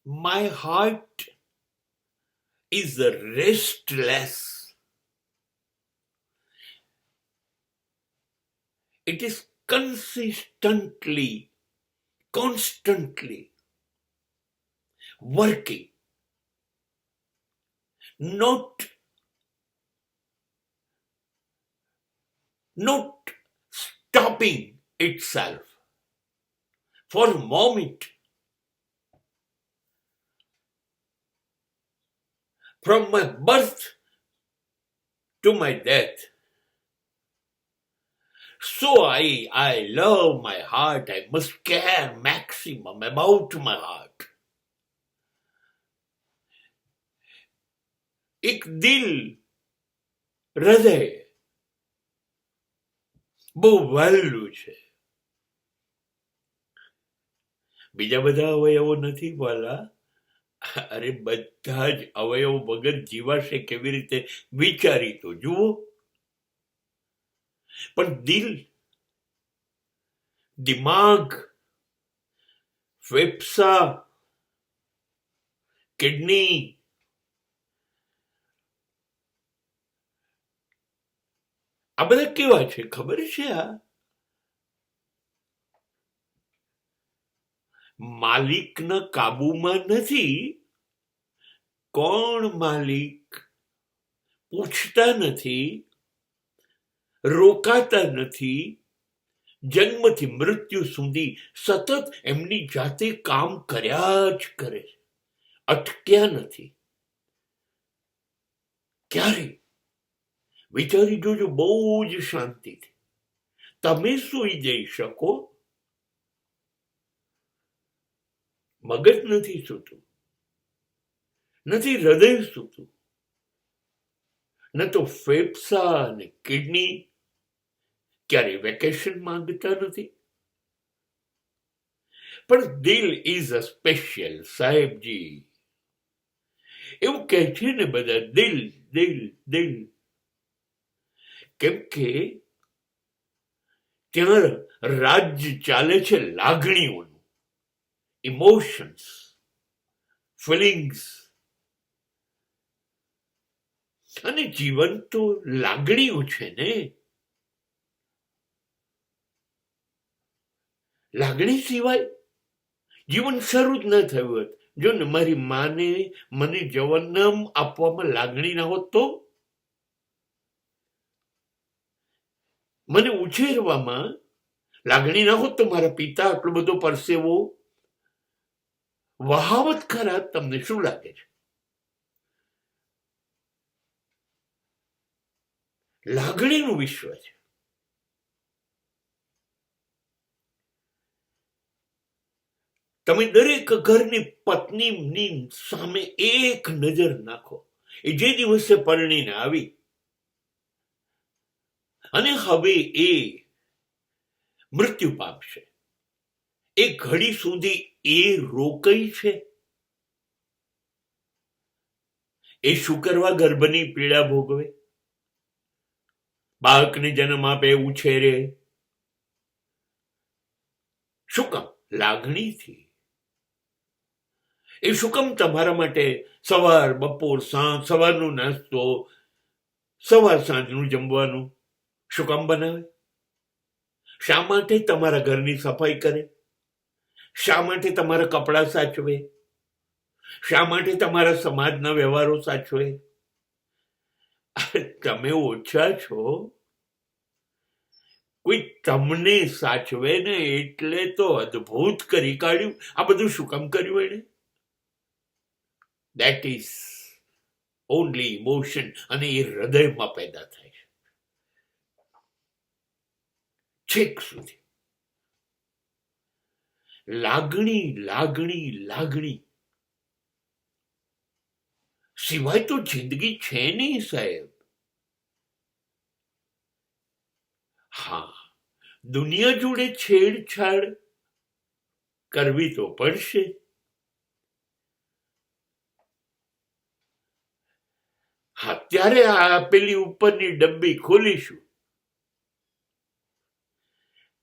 My heart is restless. It is constantly working, not stopping itself for a moment. From my birth to my death. So I love my heart. I must care maximum about my heart. એક દિલ, હૃદય બહુ વહેલું છે. બીજા બધા અવયવો નથી વાલા. અરે બધા જ અવયવો વગર જીવાશે કેવી રીતે વિચારી તો જુઓ. પણ દિલ, દિમાગ, ફેફસા, કિડની, આ બધા કેવા છે ખબર છે? આ માલિકના કાબુમાં નથી. કોણ માલિક? પૂછતા નથી, રોકાતા નથી. જન્મથી મૃત્યુ સુધી સતત એમની જાતે કામ કર્યા જ કરે છે, અટક્યા નથી. ક્યારે વિચારી જોજો, બહુ જ શાંતિથી. તમે સૂઈ જઈ શકો, મગજ નથી સૂતું, નથી હૃદય સૂતું, ન તો ફેફસા અને કિડની ક્યારે વેકેશન માંગતા નથી. પણ દિલ ઇઝ અ સ્પેશિયલ, સાહેબજી. એવું કહે છે ને બધા, દિલ દિલ દિલ. કેમ કે ત્યાં રાજ્ય ચાલે છે લાગણીઓનું, ઇમોશન્સ, ફિલિંગ્સ. અને જીવન તો લાગણીઓ છે ને. લાગણી સિવાય જીવન શરૂ જ ન થયું હોત. જો ને મારી માને મને જન્મ આપવામાં લાગણી ના હોત તો, મને ઉછેરવામાં લાગણી ના હોત તો મારા પિતા આટલો બધો પરસેવો વહાવત ખરા. તમને શું લાગે છે? લાગણીનું વિશ્વ છે. તમે દરેક ઘરની પત્નીની સામે એક નજર નાખો. એ જે દિવસે પરણીને આવી અને હવે એ મૃત્યુ પામશે, એ ઘડી સુધી એ રોકાઈ છે. એ શું કરવા ગર્ભની પીડા ભોગવે, બાળકને જન્મ આપે, ઉછેરે? શું કામ? લાગણીથી. એ શું કામ તમારા માટે સવાર, બપોર, સાંજ, સવારનો નાસ્તો, સવાર સાંજનું જમવાનું શું કામ બનાવે? શા માટે તમારા ઘરની સફાઈ કરે? શા માટે તમારા કપડાં સાચવે? શા માટે તમારા સમાજના વ્યવહારો સાચવે? તમે ઓછા છો, કોઈ તમને સાચવે ને એટલે તો અદ્ભુત કરી કાઢ્યું. આ બધું શું કામ કર્યું એને? That is only emotion. અને એ હૃદયમાં પેદા થાય છે છેક સુધી. લાગણી લાગણી લાગણી સિવાય તો જિંદગી છે નહીં સાહેબ. હા, દુનિયા જોડે છેડછાડ કરવી તો પડશે. હા, ત્યારે આ પેલી ઉપરની ડબ્બી ખોલીશું,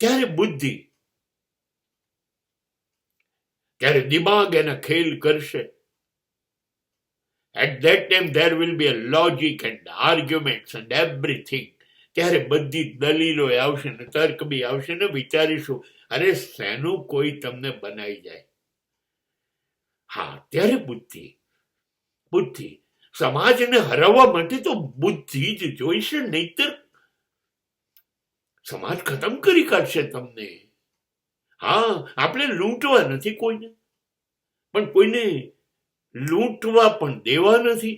ત્યારે બુદ્ધિ, ત્યારે દિમાગ એના ખેલ કરશે. At that time there will be a logic and arguments and everything. ત્યારે બધી દલીલો આવશે ને તર્ક બી આવશે ને વિચારીશું અરે શેનું કોઈ તમને બનાવી જાય. હા, ત્યારે બુદ્ધિ બુદ્ધિ સમાજને હરાવવા માટે તો બુદ્ધિ જ જોઈશે, નહીતર સમાજ ખતમ કરી કાઢશે તમને. હા, આપણે લૂંટવા નથી કોઈને, પણ કોઈને લૂંટવા પણ દેવા નથી.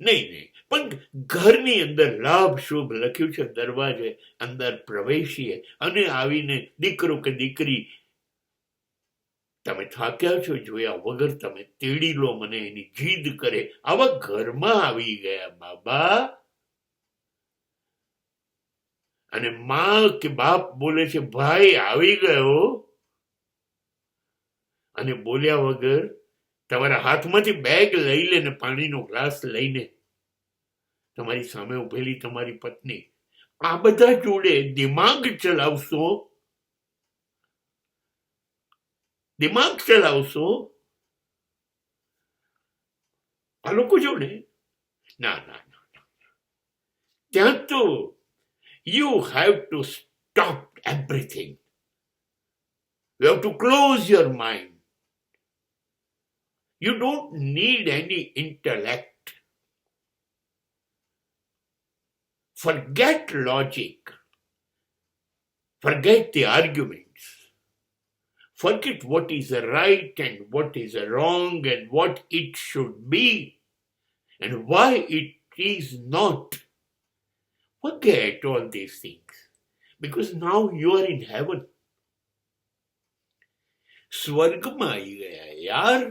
નહીં, પણ ઘરની અંદર લાભ શુભ લખ્યું છે, દરવાજે અંદર પ્રવેશીએ અને આવીને દીકરો કે દીકરી તમે થાક્યા છો જોયા વગર તમે તેડી લો મને, એની જીદ કરે, આવા ઘરમાં આવી ગયા બાબા. અને માં કે બાપ બોલે છે ભાઈ આવી ગયો, અને બોલ્યા વગર તમારા હાથમાંથી બેગ લઈ લે ને પાણીનો ગ્લાસ લઈને તમારી સામે ઉભેલી તમારી પત્ની, આ બધા જોડે દિમાગ ચલાવશો, દિમાગ ચલાવશો આ લોકો જોડે? ના ના ના, ત્યાં તો you have to stop everything. You have to close your mind. You don't need any intellect. Forget logic. Forget the arguments. Forget what is right and what is wrong and what it should be and why it is not. Forget all these things, because now you are in heaven. સ્વર્ગમાં આવી ગયા યાર.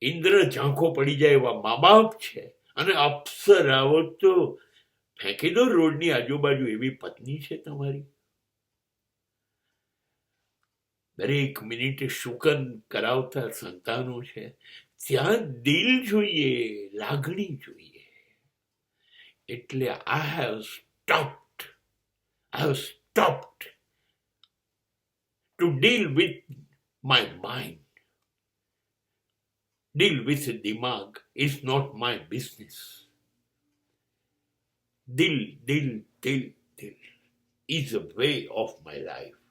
ઇન્દ્ર ઝાંખો પડી જાય એવા મા બાપ છે, અને અપ્સરાઓ તો ફેંકી દો રોડની આજુબાજુ એવી પત્ની છે તમારી. દરેક મિનિટે શુકન કરાવતા સંતાનો છે. ત્યાં દિલ જોઈએ, લાગણી જોઈએ. એટલે I have stopped to deal with my mind. Deal with the dimag is not my business. Dil is a way of my life.